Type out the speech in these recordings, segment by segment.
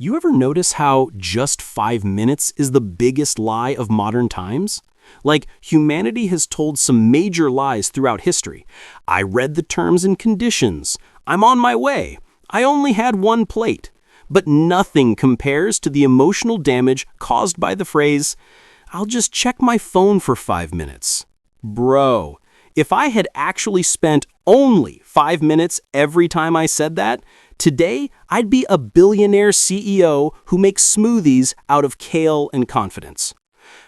You ever notice how just 5 minutes is the biggest lie of modern times? Like, humanity has told some major lies throughout history. I read the terms and conditions. I'm on my way. I only had one plate. But nothing compares to the emotional damage caused by the phrase, "I'll just check my phone for 5 minutes." Bro, if I had actually spent only 5 minutes every time I said that, today I'd be a billionaire CEO who makes smoothies out of kale and confidence.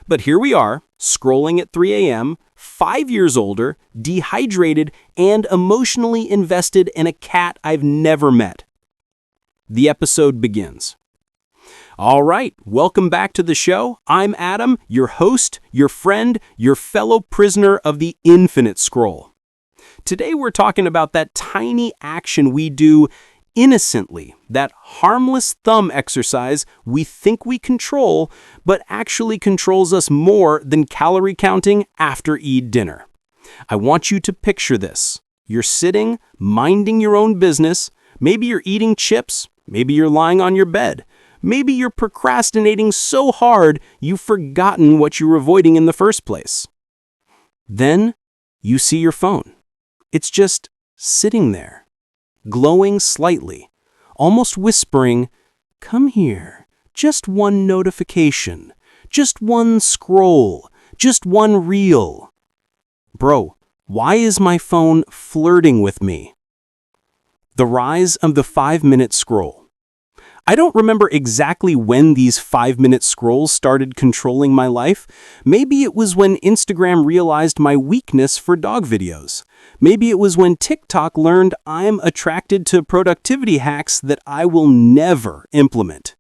But here we are, scrolling at 3 a.m., 5 years older, dehydrated, and emotionally invested in a cat I've never met. The episode begins. All right, welcome back to the show. I'm Adam, your host, your friend, your fellow prisoner of the infinite scroll. Today we're talking about that tiny action we do innocently, that harmless thumb exercise we think we control, but actually controls us more than calorie counting after Eid dinner. I want you to picture this. You're sitting, minding your own business. Maybe you're eating chips. Maybe you're lying on your bed. Maybe you're procrastinating so hard you've forgotten what you were avoiding in the first place. Then you see your phone. It's just sitting there, glowing slightly, almost whispering, "Come here, just one notification, just one scroll, just one reel." Bro, why is my phone flirting with me? The rise of the 5-minute scroll. I don't remember exactly when these 5-minute scrolls started controlling my life. Maybe it was when Instagram realized my weakness for dog videos. Maybe it was when TikTok learned I'm attracted to productivity hacks that I will never implement.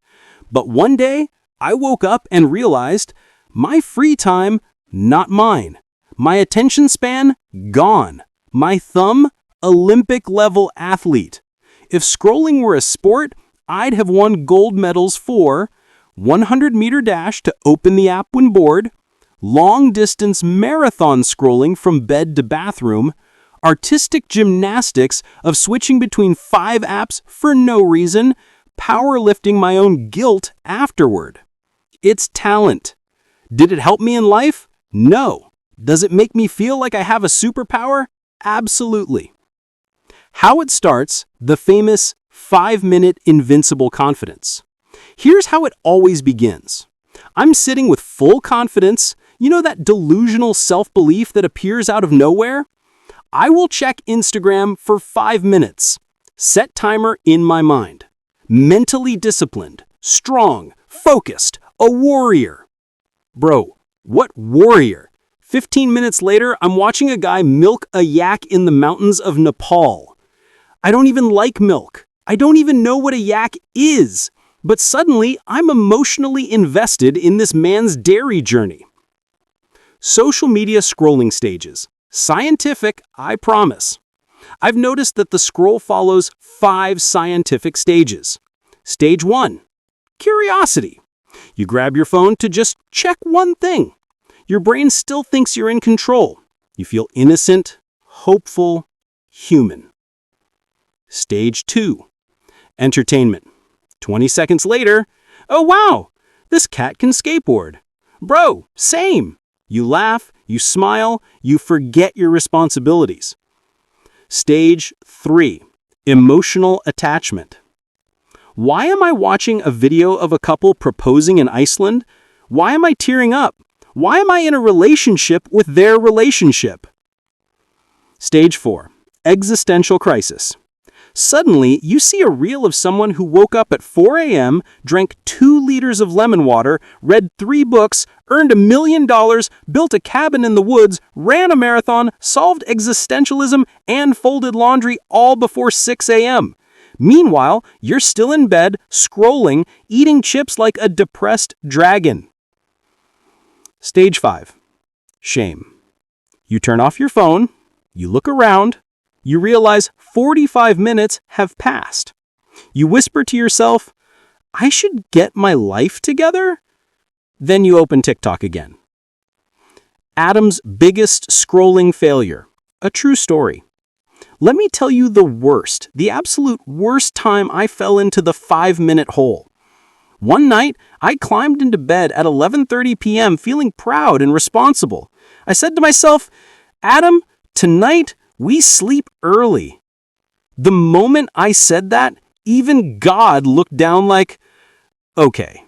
But one day, I woke up and realized my free time, not mine. My attention span, gone. My thumb, Olympic-level athlete. If scrolling were a sport, I'd have won gold medals for 100-meter dash to open the app when bored, long-distance marathon scrolling from bed to bathroom, artistic gymnastics of switching between 5 apps for no reason, powerlifting my own guilt afterward. It's talent. Did it help me in life? No. Does it make me feel like I have a superpower? Absolutely. How it starts, the famous 5-minute invincible confidence. Here's how it always begins. I'm sitting with full confidence, that delusional self-belief that appears out of nowhere? I will check Instagram for 5 minutes. Set timer in my mind. Mentally disciplined, strong, focused, a warrior. Bro, what warrior? 15 minutes later, I'm watching a guy milk a yak in the mountains of Nepal. I don't even like milk. I don't even know what a yak is. But suddenly, I'm emotionally invested in this man's dairy journey. Social media scrolling stages. Scientific, I promise. I've noticed that the scroll follows 5 scientific stages. Stage 1. Curiosity. You grab your phone to just check one thing. Your brain still thinks you're in control. You feel innocent, hopeful, human. Stage 2. Entertainment. 20 seconds later, oh wow, this cat can skateboard. Bro, same. You laugh, you smile, you forget your responsibilities. Stage 3. Emotional attachment. Why am I watching a video of a couple proposing in Iceland? Why am I tearing up? Why am I in a relationship with their relationship? Stage 4. Existential crisis. Suddenly, you see a reel of someone who woke up at 4 a.m., drank 2 liters of lemon water, read 3 books, earned $1 million, built a cabin in the woods, ran a marathon, solved existentialism, and folded laundry all before 6 a.m. Meanwhile, you're still in bed, scrolling, eating chips like a depressed dragon. Stage 5. Shame. You turn off your phone, you look around, you realize 45 minutes have passed. You whisper to yourself, "I should get my life together?" Then you open TikTok again. Adam's biggest scrolling failure. A true story. Let me tell you the absolute worst time I fell into the 5-minute hole. One night, I climbed into bed at 11:30 p.m. feeling proud and responsible. I said to myself, Adam, tonight we sleep early. The moment I said that, even God looked down like, okay.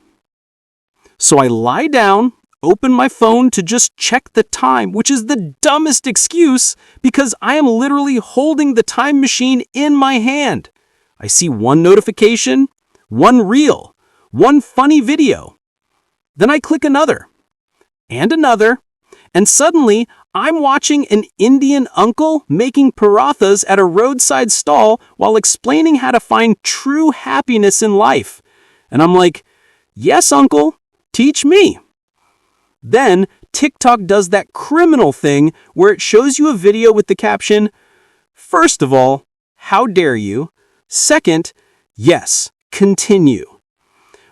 So I lie down, open my phone to just check the time, which is the dumbest excuse because I am literally holding the time machine in my hand. I see one notification, one reel, one funny video. Then I click another, and suddenly I'm watching an Indian uncle making parathas at a roadside stall while explaining how to find true happiness in life. And I'm like, yes, uncle, teach me. Then TikTok does that criminal thing where it shows you a video with the caption, first of all, how dare you? Second, yes, continue.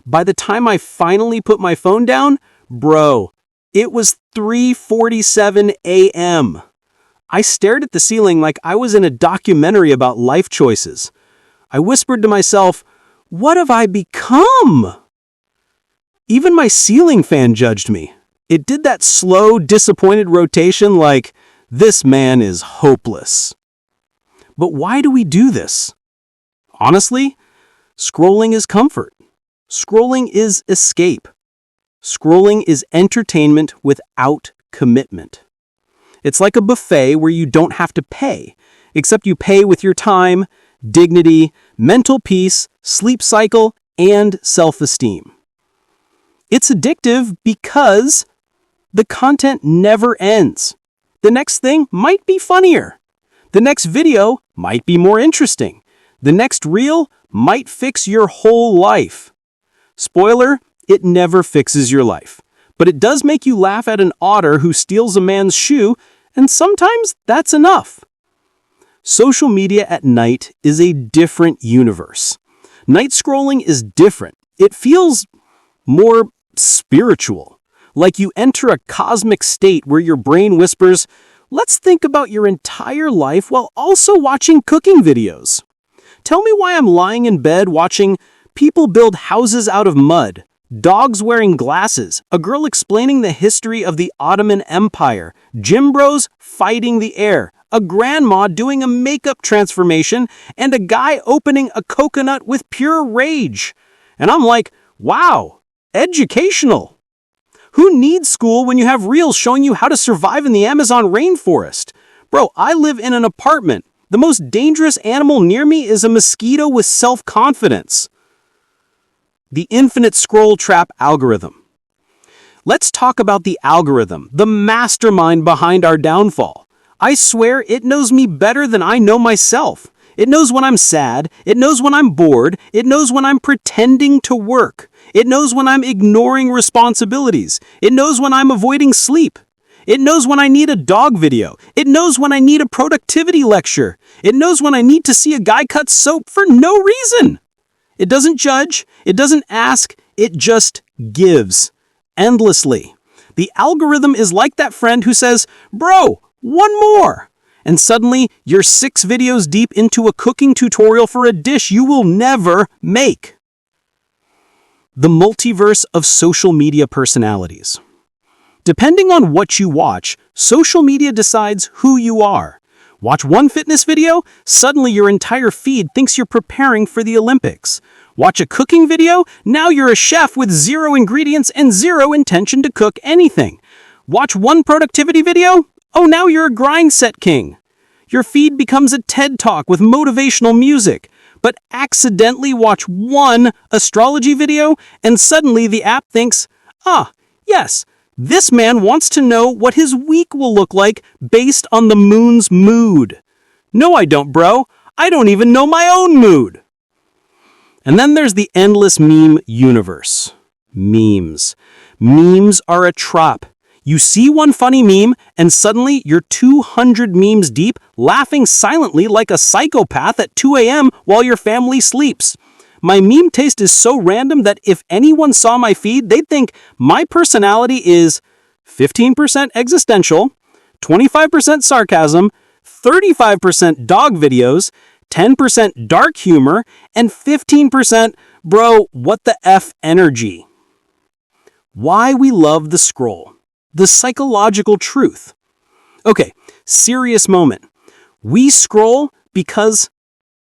By the time I finally put my phone down, bro, it was 3:47 a.m. I stared at the ceiling like I was in a documentary about life choices. I whispered to myself, what have I become? Even my ceiling fan judged me. It did that slow, disappointed rotation like, this man is hopeless. But why do we do this? Honestly, scrolling is comfort. Scrolling is escape. Scrolling is entertainment without commitment. It's like a buffet where you don't have to pay, except you pay with your time, dignity, mental peace, sleep cycle, and self-esteem. It's addictive because the content never ends. The next thing might be funnier. The next video might be more interesting. The next reel might fix your whole life. Spoiler, it never fixes your life. But it does make you laugh at an otter who steals a man's shoe, and sometimes that's enough. Social media at night is a different universe. Night scrolling is different. It feels more spiritual. Like you enter a cosmic state where your brain whispers, let's think about your entire life while also watching cooking videos. Tell me why I'm lying in bed watching people build houses out of mud, dogs wearing glasses, a girl explaining the history of the Ottoman Empire, gym bros fighting the air, a grandma doing a makeup transformation, and a guy opening a coconut with pure rage. And I'm like, wow, educational. Who needs school when you have reels showing you how to survive in the Amazon rainforest? Bro, I live in an apartment. The most dangerous animal near me is a mosquito with self-confidence. The infinite scroll trap algorithm. Let's talk about the algorithm, the mastermind behind our downfall. I swear it knows me better than I know myself. It knows when I'm sad. It knows when I'm bored. It knows when I'm pretending to work. It knows when I'm ignoring responsibilities. It knows when I'm avoiding sleep. It knows when I need a dog video. It knows when I need a productivity lecture. It knows when I need to see a guy cut soap for no reason. It doesn't judge. It doesn't ask. It just gives. Endlessly. The algorithm is like that friend who says, bro, one more. And suddenly, you're 6 videos deep into a cooking tutorial for a dish you will never make. The multiverse of social media personalities. Depending on what you watch, social media decides who you are. Watch one fitness video, suddenly your entire feed thinks you're preparing for the Olympics. Watch a cooking video, now you're a chef with 0 ingredients and 0 intention to cook anything. Watch one productivity video, oh, now you're a grind set king. Your feed becomes a TED Talk with motivational music. But accidentally watch one astrology video, and suddenly the app thinks, yes, this man wants to know what his week will look like based on the moon's mood. No, I don't, bro. I don't even know my own mood. And then there's the endless meme universe. Memes. Memes are a trap. You see one funny meme, and suddenly you're 200 memes deep, laughing silently like a psychopath at 2 a.m. while your family sleeps. My meme taste is so random that if anyone saw my feed, they'd think my personality is 15% existential, 25% sarcasm, 35% dog videos, 10% dark humor, and 15% Bro, what the F energy? Why we love the scroll. The psychological truth. Okay, serious moment. We scroll because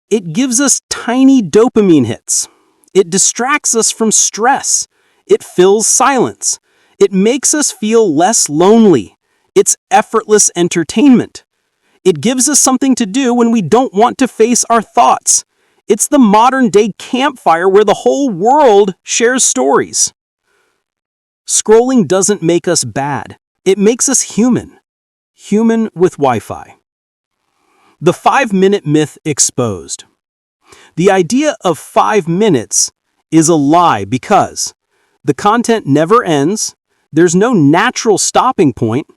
it gives us tiny dopamine hits. It distracts us from stress. It fills silence. It makes us feel less lonely. It's effortless entertainment. It gives us something to do when we don't want to face our thoughts. It's the modern-day campfire where the whole world shares stories. Scrolling doesn't make us bad. It makes us human. Human with Wi-Fi. The 5-minute myth exposed. The idea of 5 minutes is a lie because the content never ends, there's no natural stopping point,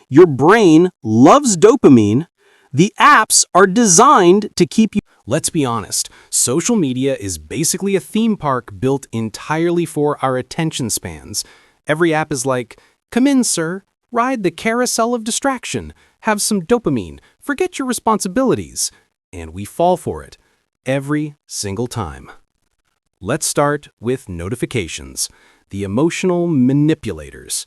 your brain loves dopamine, the apps are designed to keep you. Let's be honest, social media is basically a theme park built entirely for our attention spans. Every app is like, "Come in, sir, ride the carousel of distraction, have some dopamine, forget your responsibilities." And we fall for it every single time. Let's start with notifications, the emotional manipulators.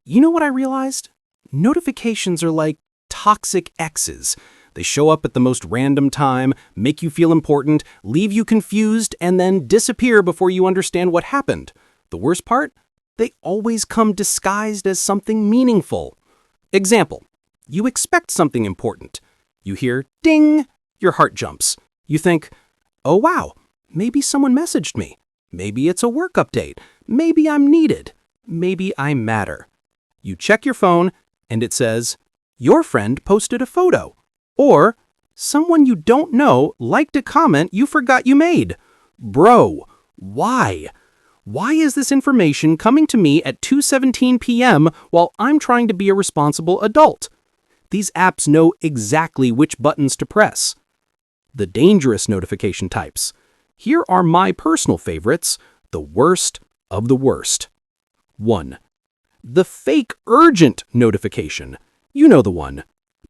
You know what I realized? Notifications are like toxic exes. They show up at the most random time, make you feel important, leave you confused, and then disappear before you understand what happened. The worst part? They always come disguised as something meaningful. Example, you expect something important. You hear ding, your heart jumps. You think, oh wow, maybe someone messaged me. Maybe it's a work update. Maybe I'm needed. Maybe I matter. You check your phone and it says, your friend posted a photo. Or someone you don't know liked a comment you forgot you made. Bro, why? Why is this information coming to me at 2:17 p.m. while I'm trying to be a responsible adult? These apps know exactly which buttons to press. The dangerous notification types. Here are my personal favorites, the worst of the worst. 1. The fake urgent notification. You know the one.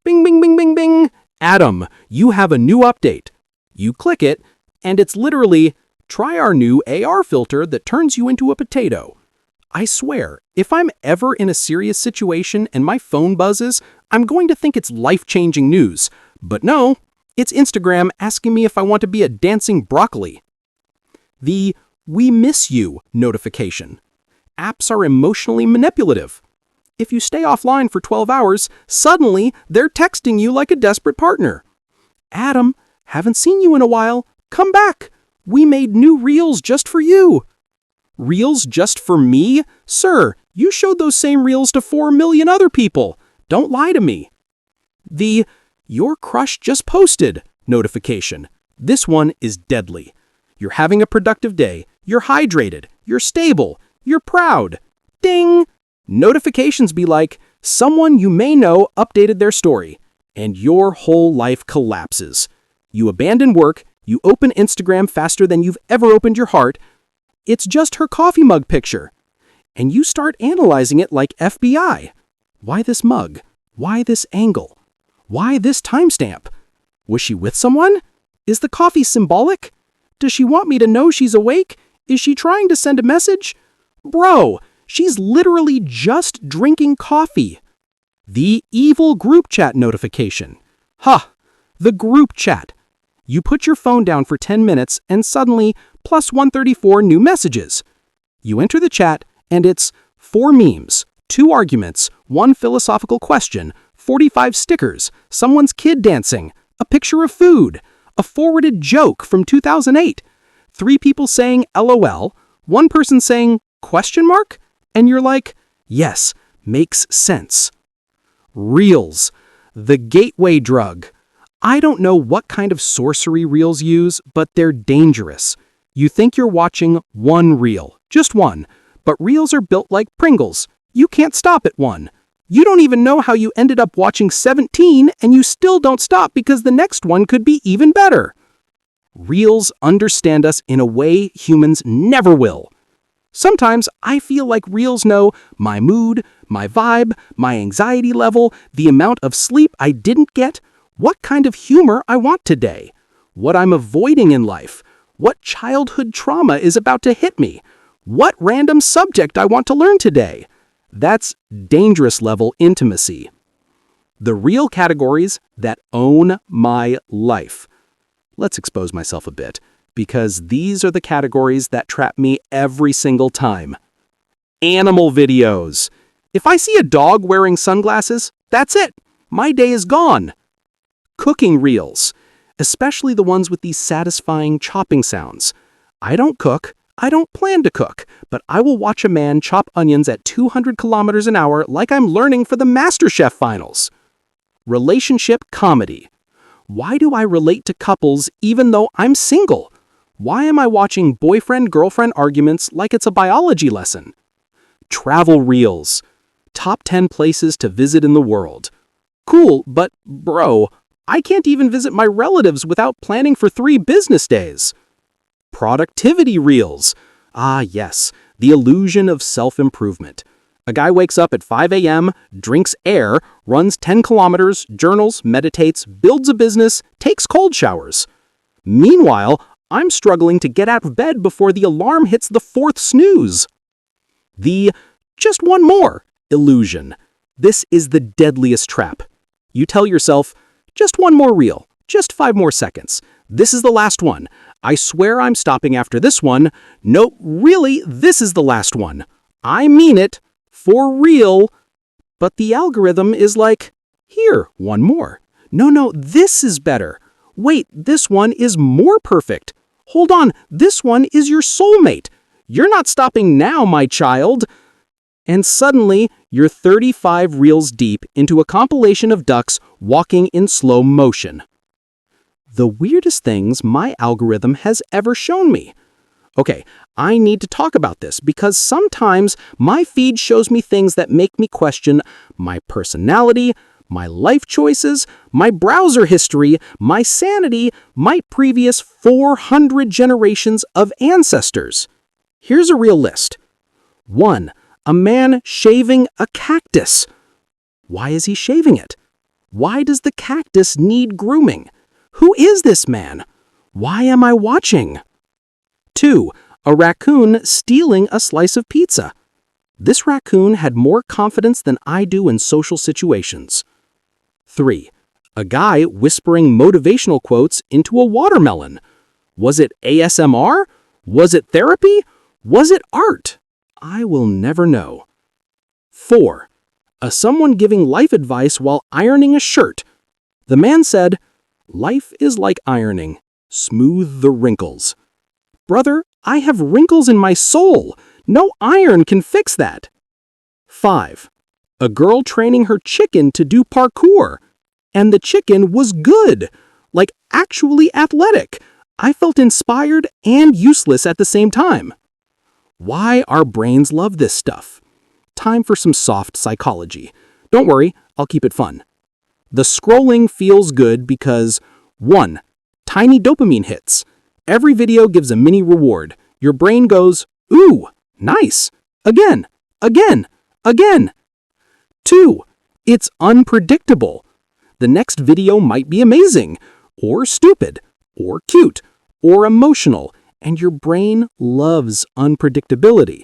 Bing, bing, bing, bing, bing. Adam, you have a new update. You click it, and it's literally, try our new AR filter that turns you into a potato. I swear, if I'm ever in a serious situation and my phone buzzes, I'm going to think it's life-changing news. But no, it's Instagram asking me if I want to be a dancing broccoli. The "We miss you" notification. Apps are emotionally manipulative. If you stay offline for 12 hours, suddenly they're texting you like a desperate partner. Adam, haven't seen you in a while. Come back. We made new reels just for you. Reels just for me? Sir, you showed those same reels to 4 million other people. Don't lie to me. The "Your crush just posted" notification. This one is deadly. You're having a productive day. You're hydrated. You're stable. You're proud. Ding! Notifications be like, someone you may know updated their story, and your whole life collapses. You abandon work, you open Instagram faster than you've ever opened your heart. It's just her coffee mug picture. And you start analyzing it like FBI. Why this mug? Why this angle? Why this timestamp? Was she with someone? Is the coffee symbolic? Does she want me to know she's awake? Is she trying to send a message? Bro, she's literally just drinking coffee. The evil group chat notification. The group chat. You put your phone down for 10 minutes and suddenly plus 134 new messages. You enter the chat and it's 4 memes, 2 arguments, 1 philosophical question, 45 stickers, someone's kid dancing, a picture of food, a forwarded joke from 2008, 3 people saying LOL, 1 person saying question mark, and you're like, yes, makes sense. Reels, the gateway drug. I don't know what kind of sorcery reels use, but they're dangerous. You think you're watching one reel, just one, but reels are built like Pringles. You can't stop at 1. You don't even know how you ended up watching 17, and you still don't stop because the next one could be even better. Reels understand us in a way humans never will. Sometimes I feel like reels know my mood, my vibe, my anxiety level, the amount of sleep I didn't get, what kind of humor I want today, what I'm avoiding in life, What childhood trauma is about to hit me? What random subject I want to learn today? That's dangerous level intimacy. The real categories that own my life. Let's expose myself a bit, because these are the categories that trap me every single time. Animal videos. If I see a dog wearing sunglasses, that's it. My day is gone. Cooking reels, especially the ones with these satisfying chopping sounds. I don't cook. I don't plan to cook, but I will watch a man chop onions at 200 kilometers an hour like I'm learning for the MasterChef finals. Relationship comedy. Why do I relate to couples even though I'm single? Why am I watching boyfriend-girlfriend arguments like it's a biology lesson? Travel reels. Top 10 places to visit in the world. Cool, but bro, I can't even visit my relatives without planning for 3 business days. Productivity reels. Ah, yes, the illusion of self-improvement. A guy wakes up at 5 a.m., drinks air, runs 10 kilometers, journals, meditates, builds a business, takes cold showers. Meanwhile, I'm struggling to get out of bed before the alarm hits the 4th snooze. The just one more illusion. This is the deadliest trap. You tell yourself, just one more reel, just 5 more seconds. This is the last one. I swear I'm stopping after this one. No, really, this is the last one. I mean it, for real. But the algorithm is like, here, one more. No, this is better. Wait, this one is more perfect. Hold on, this one is your soulmate. You're not stopping now, my child. And suddenly, you're 35 reels deep into a compilation of ducks walking in slow motion. The weirdest things my algorithm has ever shown me. Okay, I need to talk about this because sometimes my feed shows me things that make me question my personality, my life choices, my browser history, my sanity, my previous 400 generations of ancestors. Here's a real list. 1. A man shaving a cactus. Why is he shaving it? Why does the cactus need grooming? Who is this man? Why am I watching? 2. A raccoon stealing a slice of pizza. This raccoon had more confidence than I do in social situations. 3. A guy whispering motivational quotes into a watermelon. Was it ASMR? Was it therapy? Was it art? I will never know. 4. Someone giving life advice while ironing a shirt. The man said, "Life is like ironing. Smooth the wrinkles." Brother, I have wrinkles in my soul. No iron can fix that. 5. A girl training her chicken to do parkour. And the chicken was good, like actually athletic. I felt inspired and useless at the same time. Why our brains love this stuff. Time for some soft psychology. Don't worry, I'll keep it fun. The scrolling feels good because 1. Tiny dopamine hits. Every video gives a mini reward. Your brain goes, ooh, nice. Again, again, again. 2. It's unpredictable. The next video might be amazing, or stupid, or cute, or emotional, and your brain loves unpredictability.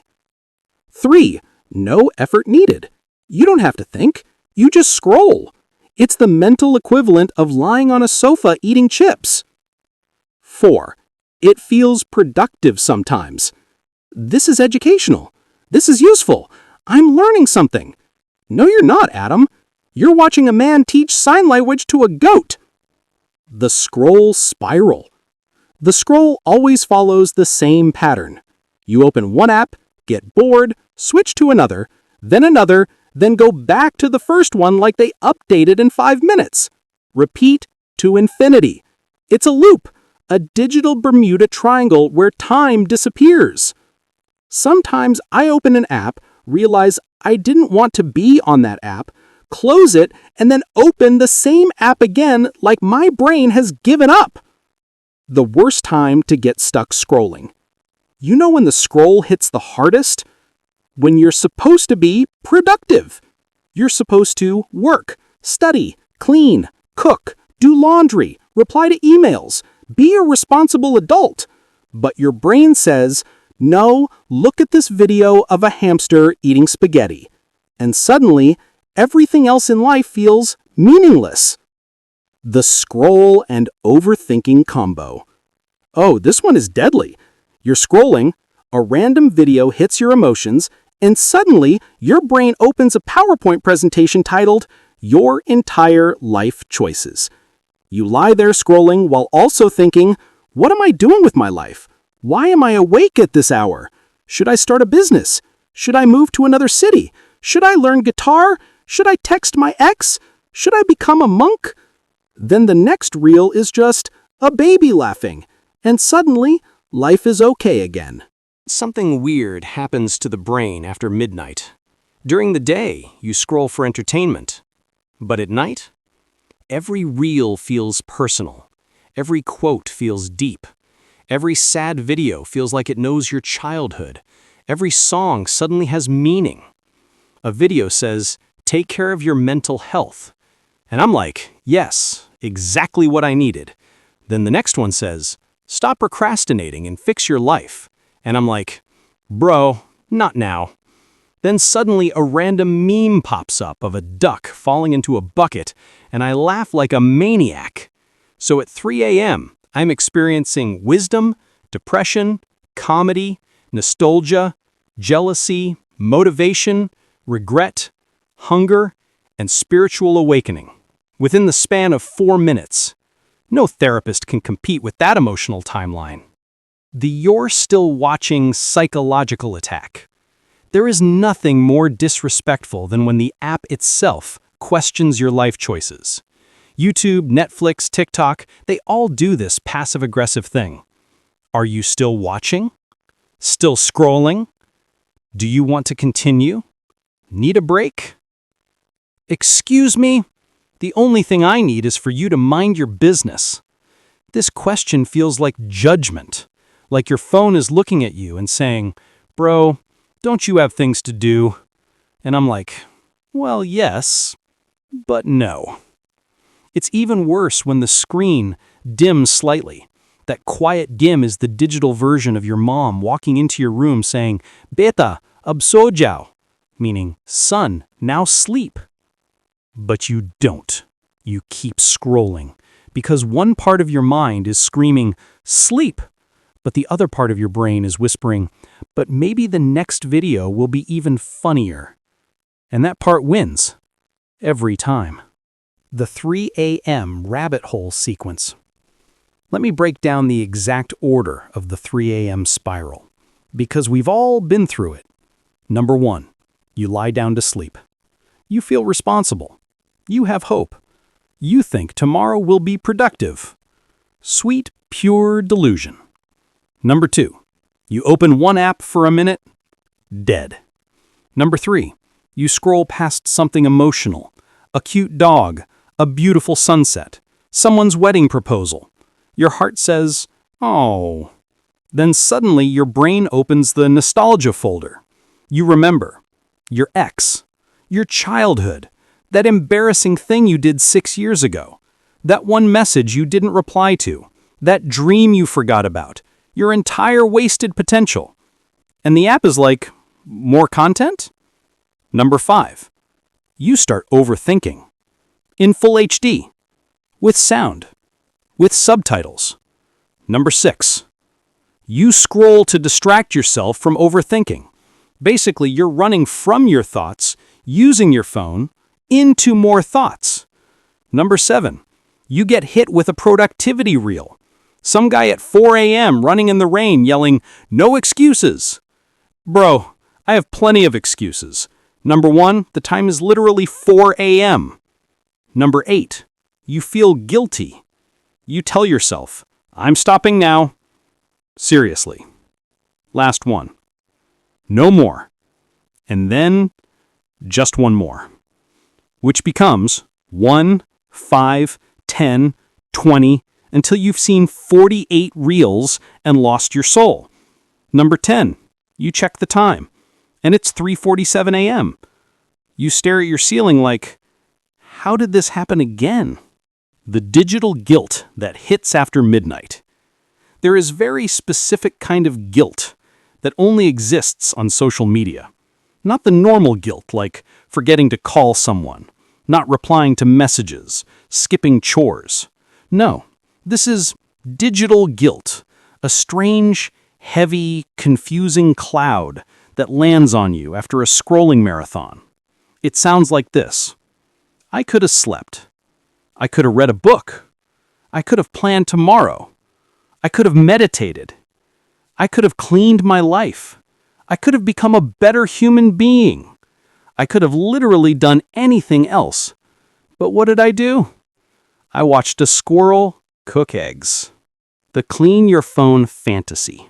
3. No effort needed. You don't have to think. You just scroll. It's the mental equivalent of lying on a sofa eating chips. 4. It feels productive sometimes. This is educational. This is useful. I'm learning something. No, you're not, Adam. You're watching a man teach sign language to a goat. The scroll spiral. The scroll always follows the same pattern. You open one app, get bored, switch to another, then go back to the first one like they updated in 5 minutes. Repeat to infinity. It's a loop, a digital Bermuda Triangle where time disappears. Sometimes I open an app, realize I didn't want to be on that app, close it, and then open the same app again like my brain has given up. The worst time to get stuck scrolling. You know when the scroll hits the hardest? When you're supposed to be productive. You're supposed to work, study, clean, cook, do laundry, reply to emails, be a responsible adult. But your brain says, no, look at this video of a hamster eating spaghetti. And suddenly, everything else in life feels meaningless. The scroll and overthinking combo. Oh, this one is deadly. You're scrolling, a random video hits your emotions, and suddenly your brain opens a PowerPoint presentation titled, Your Entire Life Choices. You lie there scrolling while also thinking, what am I doing with my life? Why am I awake at this hour? Should I start a business? Should I move to another city? Should I learn guitar? Should I text my ex? Should I become a monk? Then the next reel is just a baby laughing, and suddenly life is okay again. Something weird happens to the brain after midnight. During the day, you scroll for entertainment. But at night, every reel feels personal. Every quote feels deep. Every sad video feels like it knows your childhood. Every song suddenly has meaning. A video says, take care of your mental health. And I'm like, yes, exactly what I needed. Then the next one says, stop procrastinating and fix your life. And I'm like, bro, not now. Then suddenly a random meme pops up of a duck falling into a bucket, and I laugh like a maniac. So at 3 a.m., I'm experiencing wisdom, depression, comedy, nostalgia, jealousy, motivation, regret, hunger, and spiritual awakening. Within the span of 4 minutes. No therapist can compete with that emotional timeline. The you're still watching psychological attack. There is nothing more disrespectful than when the app itself questions your life choices. YouTube, Netflix, TikTok, they all do this passive-aggressive thing. Are you still watching? Still scrolling? Do you want to continue? Need a break? Excuse me? The only thing I need is for you to mind your business. This question feels like judgment, like your phone is looking at you and saying, bro, don't you have things to do? And I'm like, well, yes, but no. It's even worse when the screen dims slightly. That quiet dim is the digital version of your mom walking into your room saying, Beta, ab so jao, meaning, son, now sleep. But you don't. You keep scrolling, because one part of your mind is screaming, sleep, but the other part of your brain is whispering, but maybe the next video will be even funnier. And that part wins. Every time. The 3 a.m. rabbit hole sequence. Let me break down the exact order of the 3 a.m. spiral, because we've all been through it. Number 1, you lie down to sleep. You feel responsible. You have hope. You think tomorrow will be productive. Sweet, pure delusion. Number 2, you open one app for a minute. Dead. Number 3, you scroll past something emotional. A cute dog, a beautiful sunset, someone's wedding proposal. Your heart says, oh. Then suddenly your brain opens the nostalgia folder. You remember your ex, your childhood, that embarrassing thing you did 6 years ago, that one message you didn't reply to, that dream you forgot about, your entire wasted potential. And the app is like, more content? Number 5, you start overthinking. In full HD, with sound, with subtitles. Number 6, you scroll to distract yourself from overthinking. Basically, you're running from your thoughts, using your phone, into more thoughts. Number 7, you get hit with a productivity reel. Some guy at 4 a.m. running in the rain yelling, no excuses. Bro, I have plenty of excuses. Number 1, the time is literally 4 a.m. Number 8, you feel guilty. You tell yourself, I'm stopping now. Seriously. Last one. No more. And then just one more. Which becomes 1, 5, 10, 20, until you've seen 48 reels and lost your soul. Number 10, you check the time, and it's 3:47 a.m. You stare at your ceiling like, how did this happen again? The digital guilt that hits after midnight. There is very specific kind of guilt that only exists on social media. Not the normal guilt, like forgetting to call someone, not replying to messages, skipping chores. No, this is digital guilt, a strange, heavy, confusing cloud that lands on you after a scrolling marathon. It sounds like this. I could have slept. I could have read a book. I could have planned tomorrow. I could have meditated. I could have cleaned my life. I could have become a better human being. I could have literally done anything else. But what did I do? I watched a squirrel cook eggs. The clean your phone fantasy.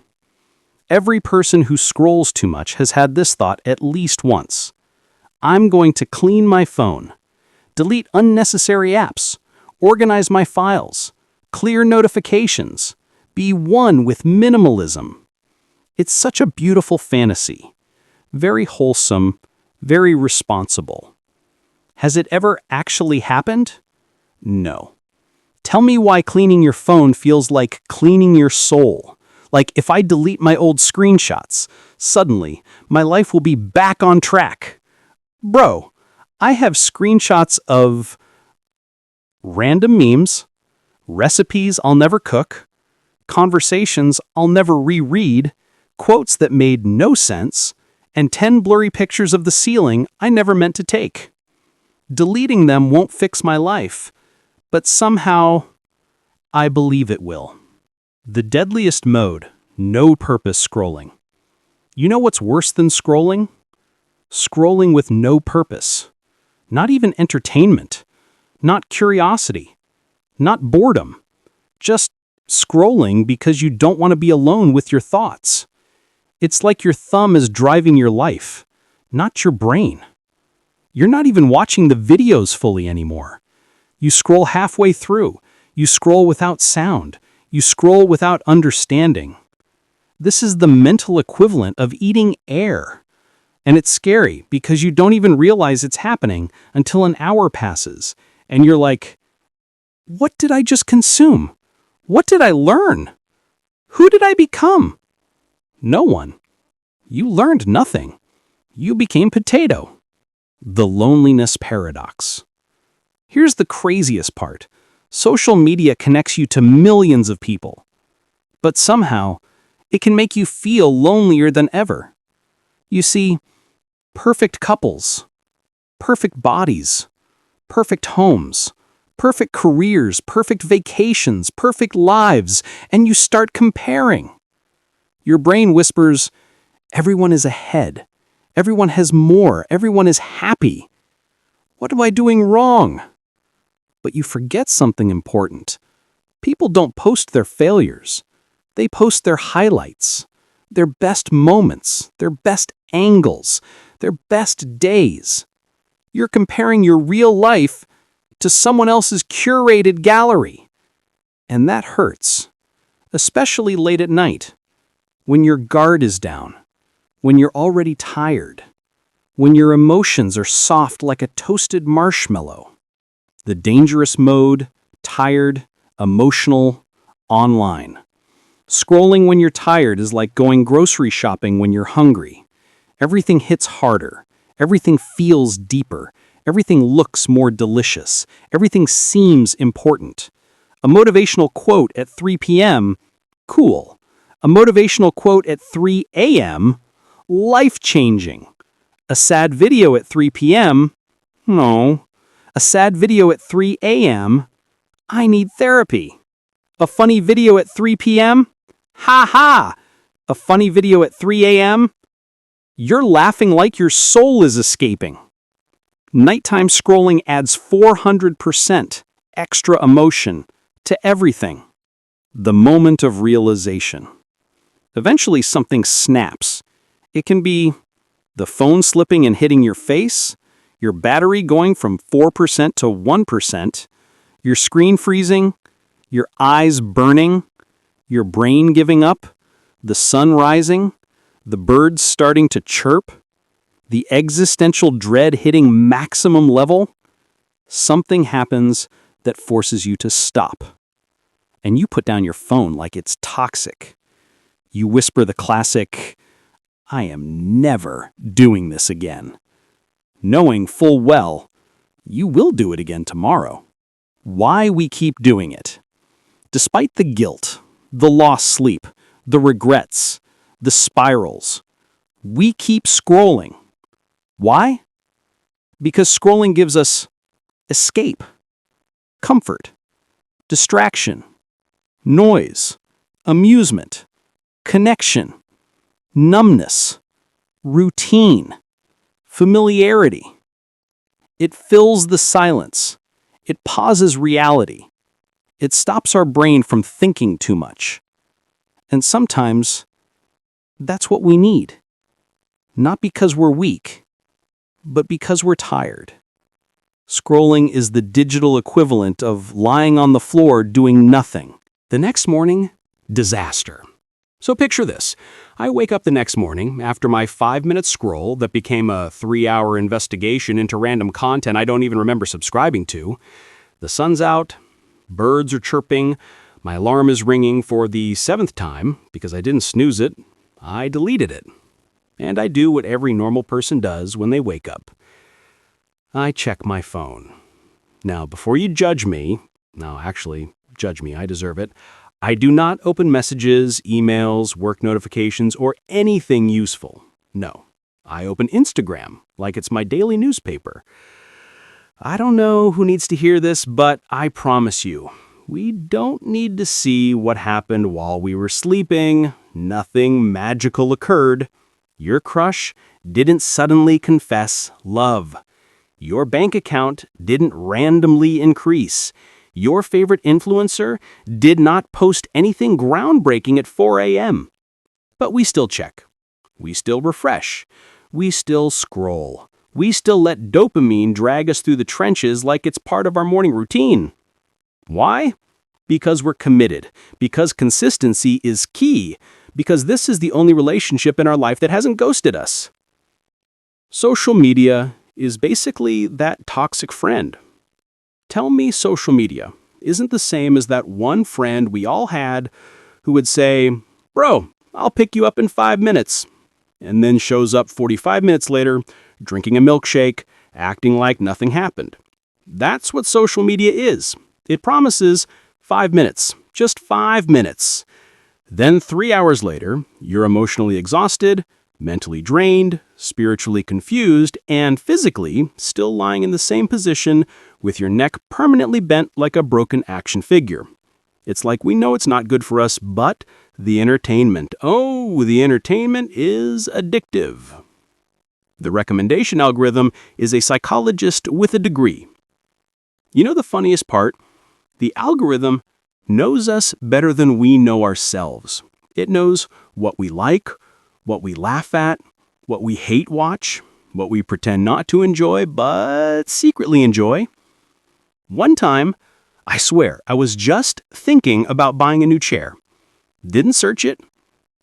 Every person who scrolls too much has had this thought at least once. I'm going to clean my phone, delete unnecessary apps, organize my files, clear notifications, be one with minimalism. It's such a beautiful fantasy. Very wholesome, very responsible. Has it ever actually happened? No. Tell me why cleaning your phone feels like cleaning your soul. Like if I delete my old screenshots, suddenly my life will be back on track. Bro, I have screenshots of random memes, recipes I'll never cook, conversations I'll never reread, quotes that made no sense, and 10 blurry pictures of the ceiling I never meant to take. Deleting them won't fix my life, but somehow I believe it will. The deadliest mode, no purpose scrolling. You know what's worse than scrolling? Scrolling with no purpose. Not even entertainment. Not curiosity. Not boredom. Just scrolling because you don't want to be alone with your thoughts. It's like your thumb is driving your life, not your brain. You're not even watching the videos fully anymore. You scroll halfway through. You scroll without sound. You scroll without understanding. This is the mental equivalent of eating air. And it's scary because you don't even realize it's happening until an hour passes. And you're like, what did I just consume? What did I learn? Who did I become? No one. You learned nothing. You became potato. The loneliness paradox. Here's the craziest part. Social media connects you to millions of people. But somehow, it can make you feel lonelier than ever. You see, perfect couples, perfect bodies, perfect homes, perfect careers, perfect vacations, perfect lives, and you start comparing. Your brain whispers, everyone is ahead, everyone has more, everyone is happy. What am I doing wrong? But you forget something important. People don't post their failures. They post their highlights, their best moments, their best angles, their best days. You're comparing your real life to someone else's curated gallery. And that hurts, especially late at night, when your guard is down, when you're already tired, when your emotions are soft like a toasted marshmallow. The dangerous mode, tired, emotional, online. Scrolling when you're tired is like going grocery shopping when you're hungry. Everything hits harder. Everything feels deeper. Everything looks more delicious. Everything seems important. A motivational quote at 3 p.m., cool. A motivational quote at 3 a.m., life-changing. A sad video at 3 p.m., no. A sad video at 3 a.m., I need therapy. A funny video at 3 p.m., ha ha. A funny video at 3 a.m., you're laughing like your soul is escaping. Nighttime scrolling adds 400% extra emotion to everything. The moment of realization. Eventually something snaps. It can be the phone slipping and hitting your face, your battery going from 4% to 1%, your screen freezing, your eyes burning, your brain giving up, the sun rising, the birds starting to chirp, the existential dread hitting maximum level. Something happens that forces you to stop. and you put down your phone like it's toxic. You whisper the classic, "I am never doing this again," knowing full well you will do it again tomorrow. Why we keep doing it? Despite the guilt, the lost sleep, the regrets, the spirals, we keep scrolling. Why? Because scrolling gives us escape, comfort, distraction, noise, amusement, connection, numbness, routine, familiarity. It fills the silence. It pauses reality. It stops our brain from thinking too much. And sometimes, that's what we need. Not because we're weak, but because we're tired. Scrolling is the digital equivalent of lying on the floor doing nothing. The next morning, disaster. So picture this. I wake up the next morning after my 5-minute scroll that became a 3-hour investigation into random content I don't even remember subscribing to. The sun's out, birds are chirping, my alarm is ringing for the 7th time because I didn't snooze it. I deleted it. And I do what every normal person does when they wake up. I check my phone. Now, before you judge me, judge me, I deserve it, I do not open messages, emails, work notifications, or anything useful. No, I open Instagram like it's my daily newspaper. I don't know who needs to hear this, but I promise you, we don't need to see what happened while we were sleeping. Nothing magical occurred. Your crush didn't suddenly confess love. Your bank account didn't randomly increase. Your favorite influencer did not post anything groundbreaking at 4 a.m. But we still check. We still refresh. We still scroll. We still let dopamine drag us through the trenches like it's part of our morning routine. Why? Because we're committed. Because consistency is key. Because this is the only relationship in our life that hasn't ghosted us. Social media is basically that toxic friend. Tell me social media isn't the same as that one friend we all had who would say, "Bro, I'll pick you up in 5 minutes," and then shows up 45 minutes later, drinking a milkshake, acting like nothing happened. That's what social media is. It promises 5 minutes, just 5 minutes. Then 3 hours later, you're emotionally exhausted, mentally drained, spiritually confused, and physically still lying in the same position with your neck permanently bent like a broken action figure. It's like we know it's not good for us, but the entertainment is addictive. The recommendation algorithm is a psychologist with a degree. You know the funniest part? The algorithm knows us better than we know ourselves. It knows what we like, what we laugh at, what we hate watch, what we pretend not to enjoy but secretly enjoy. One time, I swear, I was just thinking about buying a new chair. Didn't search it,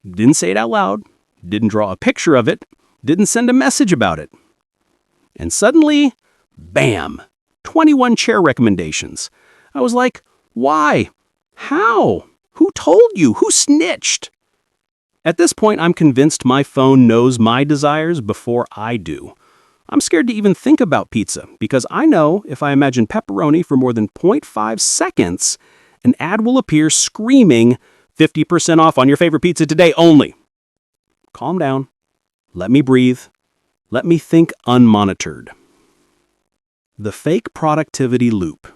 didn't say it out loud, didn't draw a picture of it, didn't send a message about it. And suddenly, bam, 21 chair recommendations. I was like, why? How? Who told you? Who snitched? At this point, I'm convinced my phone knows my desires before I do. I'm scared to even think about pizza because I know if I imagine pepperoni for more than 0.5 seconds, an ad will appear screaming, 50% off on your favorite pizza today only. Calm down. Let me breathe. Let me think unmonitored. The fake productivity loop.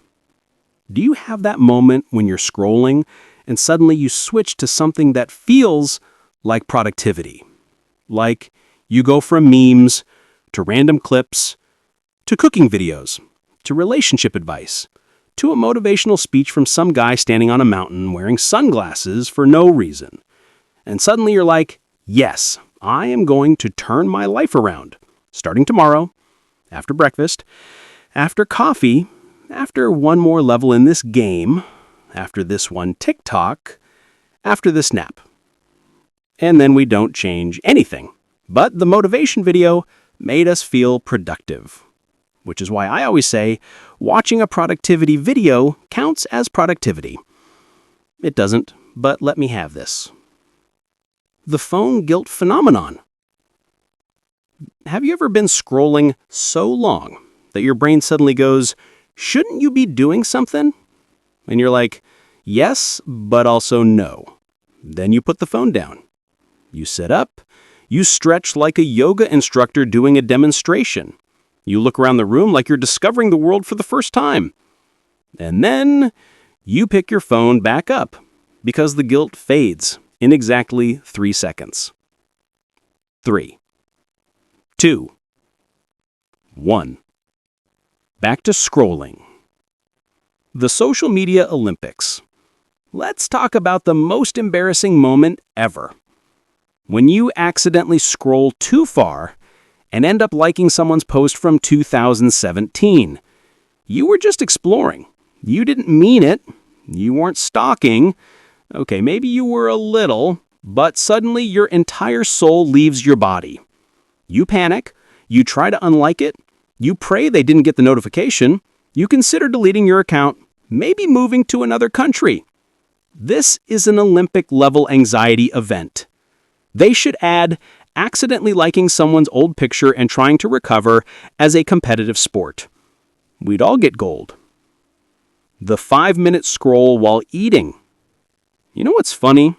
Do you have that moment when you're scrolling and suddenly you switch to something that feels like productivity? Like you go from memes to random clips to cooking videos to relationship advice to a motivational speech from some guy standing on a mountain wearing sunglasses for no reason. And suddenly you're like, yes, I am going to turn my life around. Starting tomorrow, after breakfast, after coffee, after one more level in this game, after this one TikTok, after this nap. And then we don't change anything. But the motivation video made us feel productive. Which is why I always say, watching a productivity video counts as productivity. It doesn't, but let me have this. The phone guilt phenomenon. Have you ever been scrolling so long that your brain suddenly goes, shouldn't you be doing something? And you're like, yes, but also no. Then you put the phone down. You sit up. You stretch like a yoga instructor doing a demonstration. You look around the room like you're discovering the world for the first time. And then you pick your phone back up because the guilt fades in exactly 3 seconds. 3, 2, 1. Back to scrolling. The social media Olympics. Let's talk about the most embarrassing moment ever. When you accidentally scroll too far and end up liking someone's post from 2017. You were just exploring. You didn't mean it. You weren't stalking. Okay, maybe you were a little, but suddenly your entire soul leaves your body. You panic. You try to unlike it. You pray they didn't get the notification. You consider deleting your account, maybe moving to another country. This is an Olympic-level anxiety event. They should add accidentally liking someone's old picture and trying to recover as a competitive sport. We'd all get gold. The 5-minute scroll while eating. You know what's funny?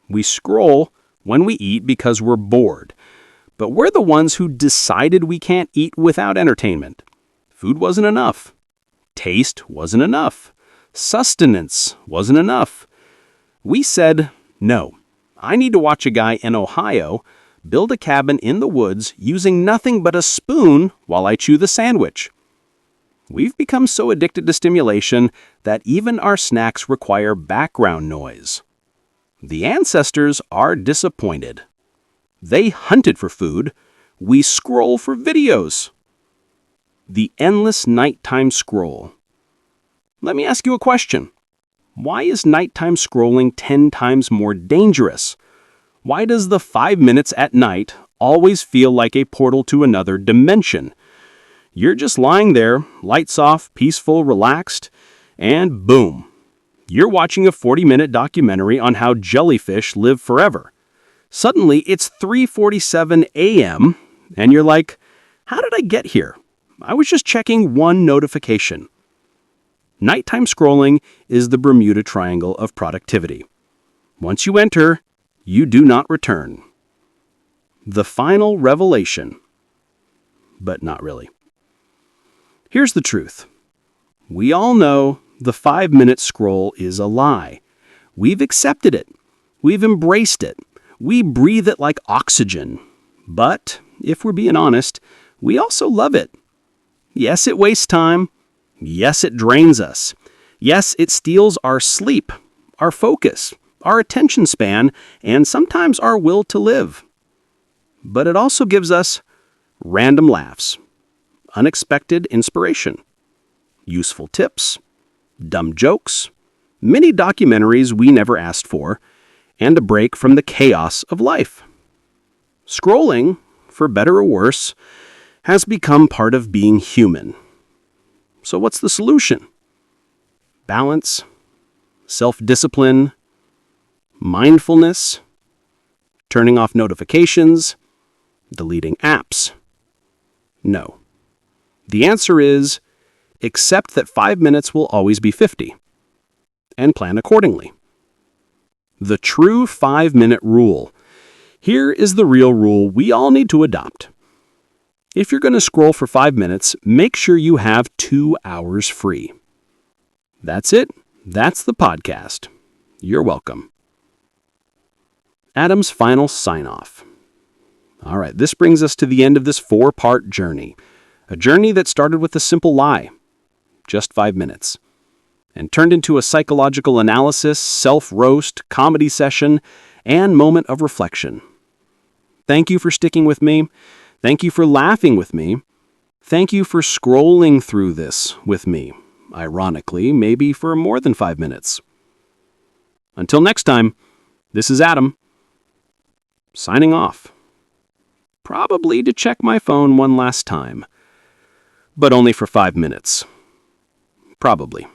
We scroll when we eat because we're bored. But we're the ones who decided we can't eat without entertainment. Food wasn't enough. Taste wasn't enough. Sustenance wasn't enough. We said, no, I need to watch a guy in Ohio build a cabin in the woods using nothing but a spoon while I chew the sandwich. We've become so addicted to stimulation that even our snacks require background noise. The ancestors are disappointed. They hunted for food. We scroll for videos. The endless nighttime scroll. Let me ask you a question. Why is nighttime scrolling 10 times more dangerous? Why does the 5 minutes at night always feel like a portal to another dimension? You're just lying there, lights off, peaceful, relaxed, and boom. You're watching a 40-minute documentary on how jellyfish live forever. Suddenly, it's 3:47 a.m., and you're like, how did I get here? I was just checking one notification. Nighttime scrolling is the Bermuda Triangle of productivity. Once you enter, you do not return. The final revelation. But not really. Here's the truth. We all know the 5-minute scroll is a lie. We've accepted it. We've embraced it. We breathe it like oxygen. But, if we're being honest, we also love it. Yes, it wastes time. Yes, it drains us. Yes, it steals our sleep, our focus, our attention span, and sometimes our will to live. But it also gives us random laughs, unexpected inspiration, useful tips, dumb jokes, mini documentaries we never asked for, and a break from the chaos of life. Scrolling, for better or worse, has become part of being human. So what's the solution? Balance, self-discipline, mindfulness, turning off notifications, deleting apps. No. The answer is, accept that 5 minutes will always be 50, and plan accordingly. The true 5-minute rule. Here is the real rule we all need to adopt. If you're going to scroll for 5 minutes, make sure you have 2 hours free. That's it. That's the podcast. You're welcome. Adam's final sign-off. All right, this brings us to the end of this 4-part journey. A journey that started with a simple lie, just 5 minutes, and turned into a psychological analysis, self-roast, comedy session, and moment of reflection. Thank you for sticking with me. Thank you for laughing with me. Thank you for scrolling through this with me, ironically, maybe for more than 5 minutes. Until next time, this is Adam, signing off. Probably to check my phone one last time, but only for 5 minutes. Probably.